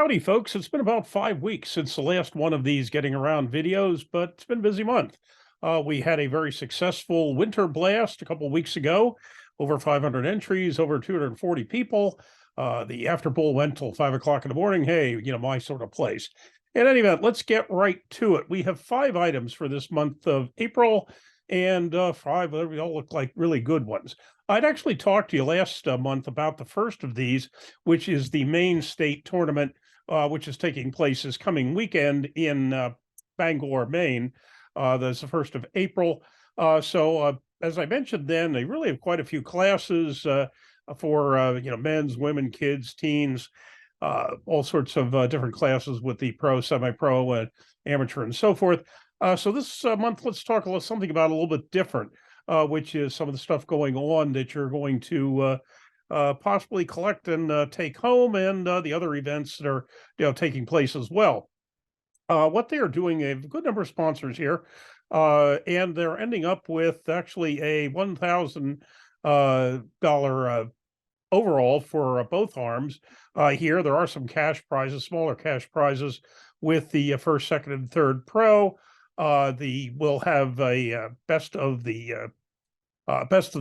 Howdy, folks. It's been about 5 weeks since the last one of these getting around videos, but it's been a busy month. We had a very successful winter blast a couple of weeks ago, over 500 entries, over 240 people. The after bowl went till 5 o'clock in the morning. Hey, my sort of place. In any event, let's get right to it. We have 5 items for this month of April, and five, they all look like really good ones. I'd actually talked to you last month about the first of these, which is the Maine State Tournament, which is taking place this coming weekend in Bangor, Maine. That's the 1st of April. As I mentioned then, they really have quite a few classes for men's, women, kids, teens, all sorts of different classes with the pro, semi-pro, amateur, and so forth. So this month, let's talk something about a little bit different, which is some of the stuff going on that you're going to possibly collect and take home, and the other events that are taking place as well. What they are doing, they have a good number of sponsors here, and they're ending up with actually a $1,000 overall for both arms. Here, there are some cash prizes, smaller cash prizes with the first, second, and third pro. We'll have a best of the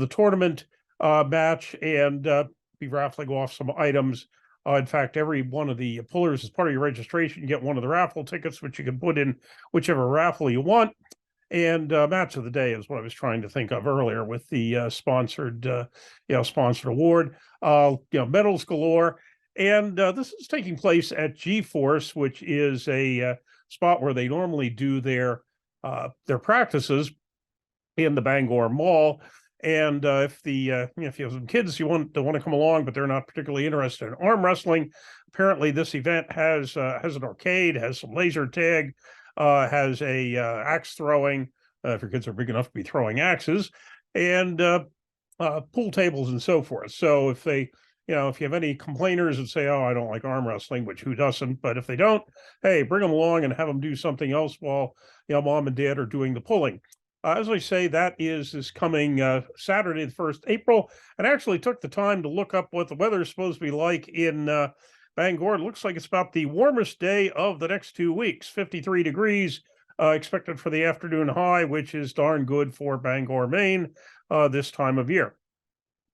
tournament match, and be raffling off some items. In fact, every one of the pullers, as part of your registration, you get one of the raffle tickets, which you can put in whichever raffle you want. And match of the day is what I was trying to think of earlier with the sponsored award. Medals galore. And this is taking place at G-Force, which is a spot where they normally do their practices in the Bangor Mall. And if you have some kids they want to come along, but they're not particularly interested in arm wrestling, apparently this event has an arcade, has some laser tag, has a axe throwing, if your kids are big enough to be throwing axes, and pool tables and so forth. So if you have any complainers that say, "Oh, I don't like arm wrestling," which who doesn't? But if they don't, hey, bring them along and have them do something else while mom and dad are doing the pulling. As I say, that is this coming Saturday, the 1st April, and I actually took the time to look up what the weather is supposed to be like in Bangor. It looks like it's about the warmest day of the next 2 weeks, 53 degrees expected for the afternoon high, which is darn good for Bangor, Maine this time of year.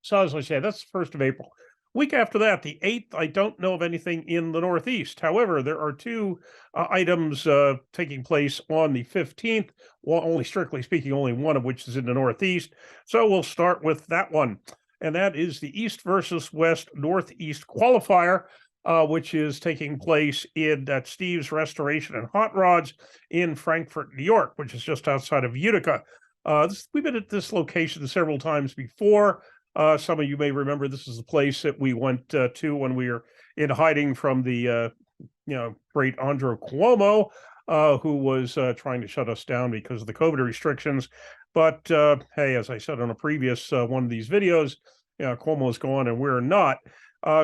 So as I say, that's the 1st of April. Week after that, the 8th, I don't know of anything in the Northeast. However, there are two items taking place on the 15th, well, only strictly speaking, only one of which is in the Northeast. So we'll start with that one. And that is the East versus West Northeast Qualifier, which is taking place at Steve's Restoration and Hot Rods in Frankfort, New York, which is just outside of Utica. We've been at this location several times before. Some of you may remember this is the place that we went to when we were in hiding from the great Andrew Cuomo, who was trying to shut us down because of the COVID restrictions. But hey, as I said on a previous one of these videos, Cuomo's gone and we're not.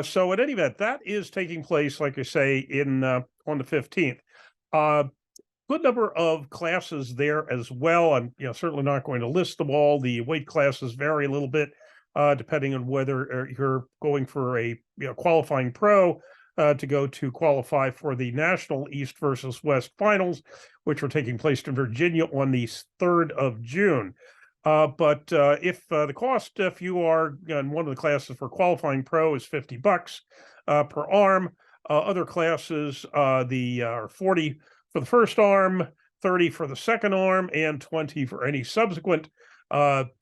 So at any event, that is taking place, like I say, on the 15th. Good number of classes there as well. I'm certainly not going to list them all. The weight classes vary a little bit, depending on whether you're going for a qualifying pro to go to qualify for the National East versus West Finals, which are taking place in Virginia on the 3rd of June. But if the cost, if you are in one of the classes for qualifying pro, is $50 per arm, other classes are 40 for the first arm, 30 for the second arm, and 20 for any subsequent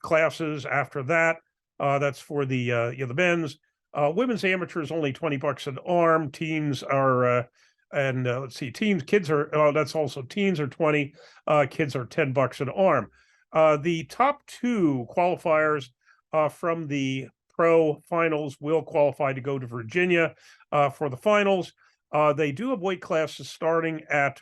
classes after that. That's for the men's. Women's amateur is only $20 an arm. Teens are let's see, kids are that's also teens are 20, kids are $10 an arm. The top two qualifiers from the pro finals will qualify to go to Virginia for the finals. They do have weight classes starting at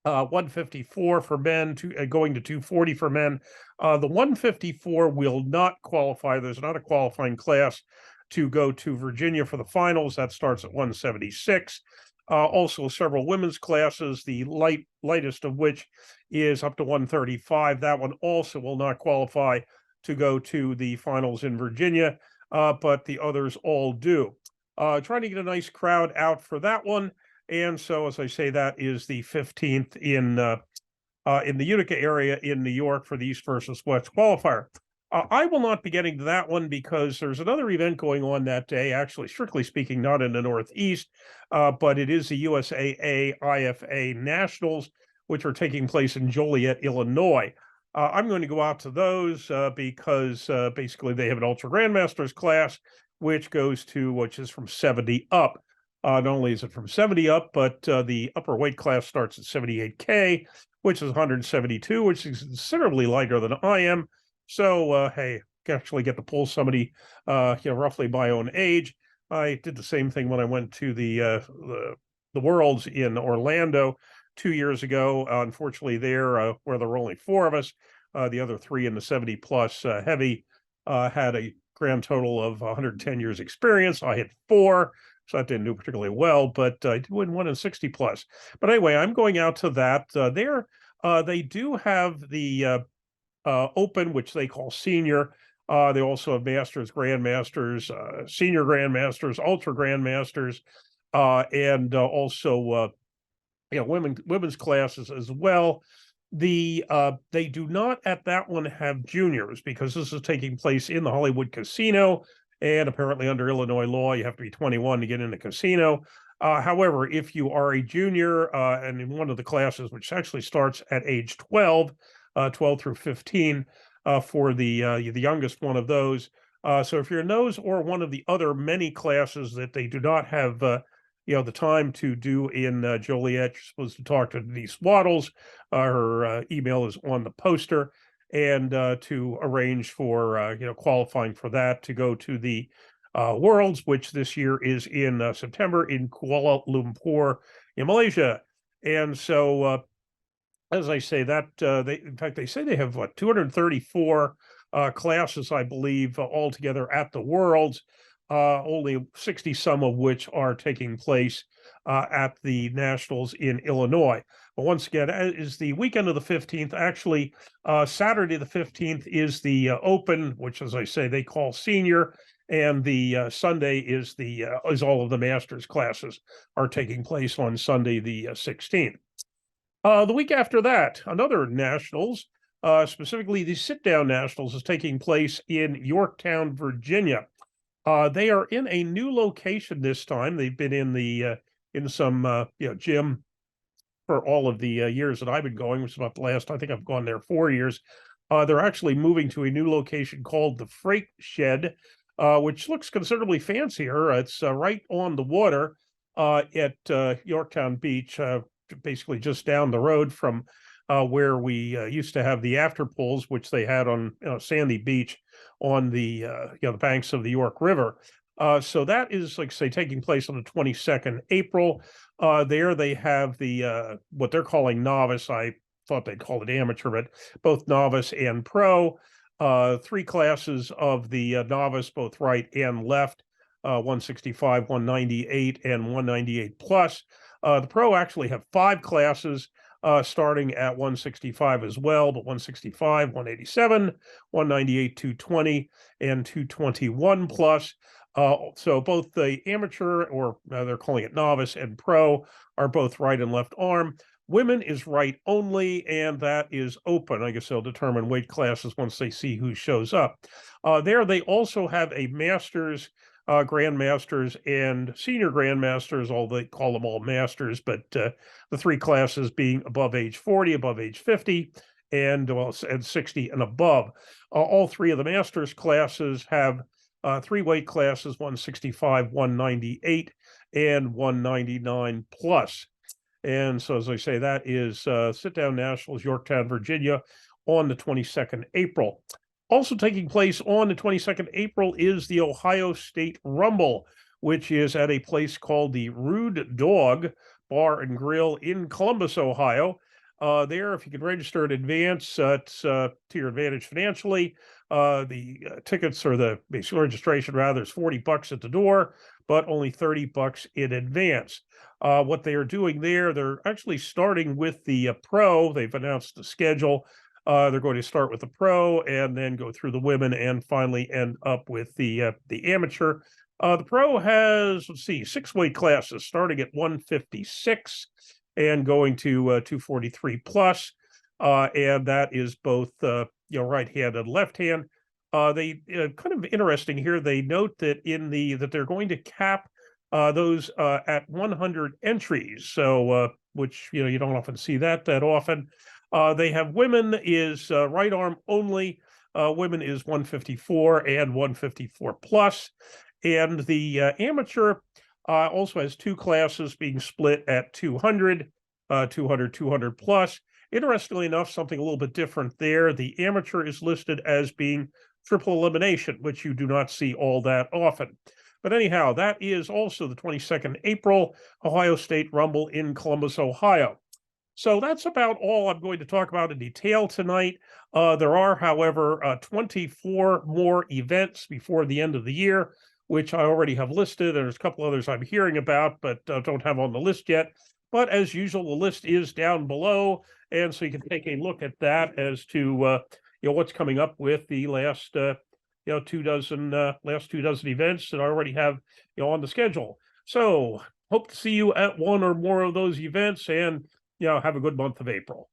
154 for men, going to 240 for men. The 154 will not qualify. There's not a qualifying class to go to Virginia for the finals. That starts at 176. Also, several women's classes, the lightest of which is up to 135. That one also will not qualify to go to the finals in Virginia, but the others all do. Trying to get a nice crowd out for that one. And so, as I say, that is the 15th in the Utica area in New York for the East versus West qualifier. I will not be getting to that one because there's another event going on that day, actually, strictly speaking, not in the Northeast, but it is the USAA IFA Nationals, which are taking place in Joliet, Illinois. I'm going to go out to those because basically they have an Ultra Grandmasters class, which is from 70 up. Not only is it from 70 up, but the upper weight class starts at 78K, which is 172, which is considerably lighter than I am. So, hey, actually get to pull somebody, roughly my own age. I did the same thing when I went to the Worlds in Orlando 2 years ago. Unfortunately, there where there were only four of us, the other three in the 70 plus heavy had a grand total of 110 years experience. I had four, so that didn't do particularly well, but I did win one in 60 plus. But anyway, I'm going out to that. They do have the Open, which they call senior. They also have masters, grandmasters, senior grandmasters, ultra grandmasters, and also women's classes as well. They do not at that one have juniors because this is taking place in the Hollywood Casino, and apparently under Illinois law you have to be 21 to get in the casino. However, if you are a junior and in one of the classes, which actually starts at age 12, 12 through 15 for the youngest one of those. So if you're in those or one of the other many classes that they do not have the time to do in Joliet, you're supposed to talk to Denise Waddles. Her email is on the poster, and to arrange for qualifying for that to go to the Worlds, which this year is in September in Kuala Lumpur in Malaysia. And so as I say, that in fact, they say they have 234 classes, I believe, altogether at the Worlds. Only 60 some of which are taking place at the Nationals in Illinois. But once again, is the weekend of the 15th. Actually, Saturday the 15th is the Open, which, as I say, they call senior, and the Sunday is all of the Masters classes are taking place on Sunday the 16th. The week after that, another Nationals, specifically the sit-down Nationals, is taking place in Yorktown, Virginia. They are in a new location this time. They've been in some gym for all of the years that I've been going, which is about the last. I think I've gone there 4 years. They're actually moving to a new location called the Freight Shed, which looks considerably fancier. It's right on the water at Yorktown Beach, basically just down the road from where we used to have the after pools, which they had on Sandy Beach on the banks of the York River. So that is, like I say, taking place on the 22nd April. There they have the what they're calling novice. I thought they'd call it amateur, but both novice and pro. Three classes of the novice, both right and left, 165, 198, and 198 plus. The pro actually have five classes starting at 165 as well, but 165, 187, 198, 220, and 221 plus. So both the amateur, or they're calling it novice, and pro are both right and left arm. Women is right only, and that is open. I guess they'll determine weight classes once they see who shows up. There they also have a master's, grandmasters, and senior grandmasters, although they call them all masters, but the three classes being above age 40, above age 50, and 60 and above. All three of the masters classes have three weight classes: 165, 198, and 199 plus. And so, as I say, that is Sit-Down Nationals, Yorktown, Virginia, on the 22nd April. Also taking place on the 22nd April is the Ohio State Rumble, which is at a place called the Rude Dog Bar and Grill in Columbus, Ohio. There, if you can register in advance, it's to your advantage financially. The tickets, or the basic registration rather, is $40 at the door, but only $30 in advance. What they are doing there, they're actually starting with the pro. They've announced the schedule. They're going to start with the pro and then go through the women and finally end up with the amateur. The pro has, let's see, 6 weight classes starting at 156 and going to 243 plus. And that is both, right hand and left hand. They kind of interesting here. They note that that they're going to cap those at 100 entries. So, which, you don't often see that often. They have women is right arm only. Women is 154 and 154 plus. And the amateur also has 2 classes being split at 200, 200 plus. Interestingly enough, something a little bit different there. The amateur is listed as being triple elimination, which you do not see all that often. But anyhow, that is also the 22nd April Ohio State Rumble in Columbus, Ohio. So that's about all I'm going to talk about in detail tonight. There are, however, 24 more events before the end of the year, which I already have listed. There's a couple others I'm hearing about, but don't have on the list yet. But as usual, the list is down below, and so you can take a look at that as to what's coming up with the last 2 dozen events that I already have on the schedule. So hope to see you at one or more of those events, and have a good month of April.